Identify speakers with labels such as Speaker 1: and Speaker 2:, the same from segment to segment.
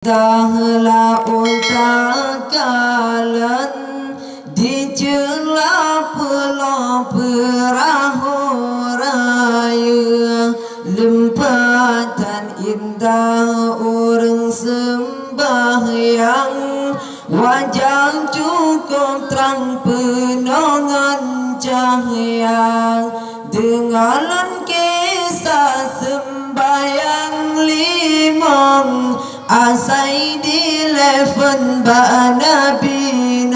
Speaker 1: Dahlah utakalan dijelah pulau perahu raya, lempatan indah orang sembahyang, wajah cukup terang penongan cahaya, dengaran kisah sembahyang limang asai dileven ba nabi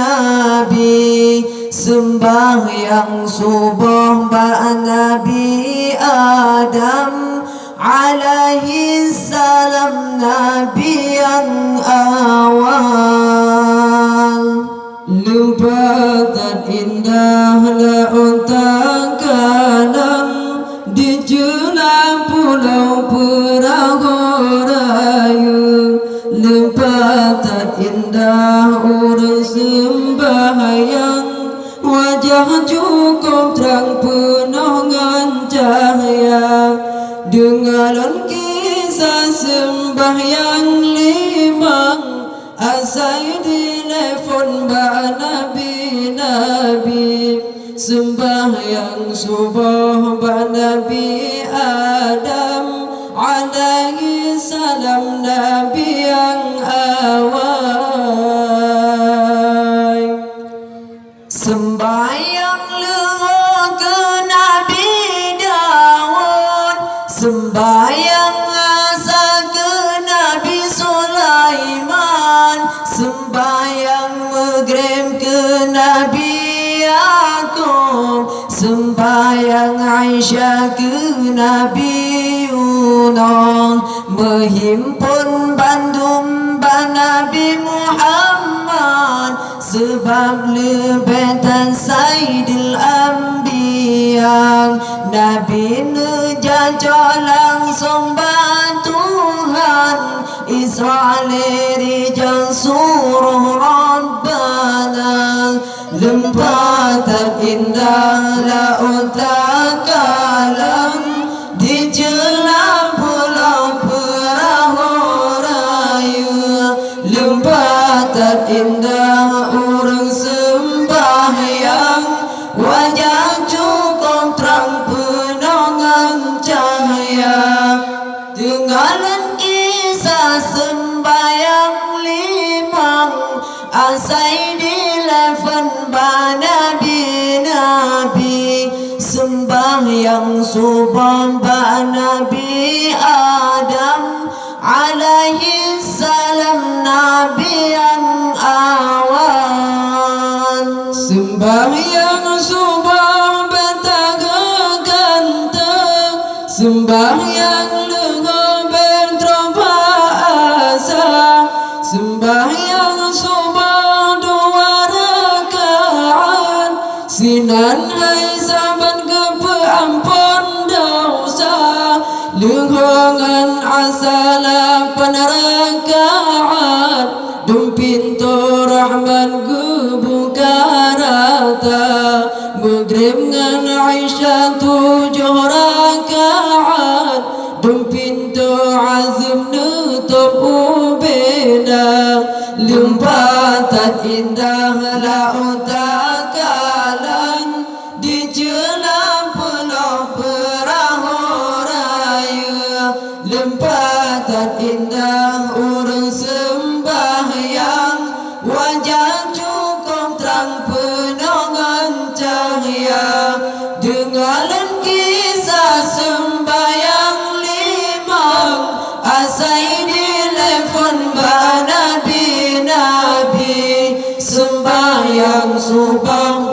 Speaker 1: sembahyang subuh ba Nabi Adam alaihi salam, nabi yang awal. Lempatan indah lautan kalam dijelah pulau perahu raya, lempatan indah orang sembahyang, wajah cukup terang penongan cahaya, dengaran kisah sembahyang limang asai dilefon ba nabi sembahyang subuh ba Nabi Adam alaihi salam, nabi yang awal. Sembahyang lengo ke Nabi Daud, sembahyang asa ke Nabi Sulaiman, sembahyang maghrib ke Nabi Yaakob, sembahyang Aisyah ke Nabi Yunus, menghimpun bandung ba Nabi Muhammad, sebab lebetan Sayyidil Anbiya, Nabi nejaja langsung ba Tuhan, Israel rijal suruh Rabbana, lempatan indah lautan kalam dijelah pulau perahu raya, lempatan indah orang sembahyang, wajah cukup terang penongan cahaya, dengaran kisah sembahyang limang asai dileven ba nabi sembahyang subuh ba Nabi Adam alaihi salam, nabi yang awal. Sembahyang subuh bentaga ganteng, sembahyang lengo bentroba asa, sembahyang subuh dua rakaat, sinan hai saban ke peampun dosa, lengkongan asala penrakaat, dum pintu rahman kebuka rata, maghrib ngan Aisyah 7 rakaat, dum pintu azim nutup ubeda, lempatan indah lautan kalam dijelah pulau perahu raya, lempatan indah orang sembahyang, wajah cukup terang penongan cahaya, dengaran kisah sembahyang limang asai dileven ba nabi sembahyang subuh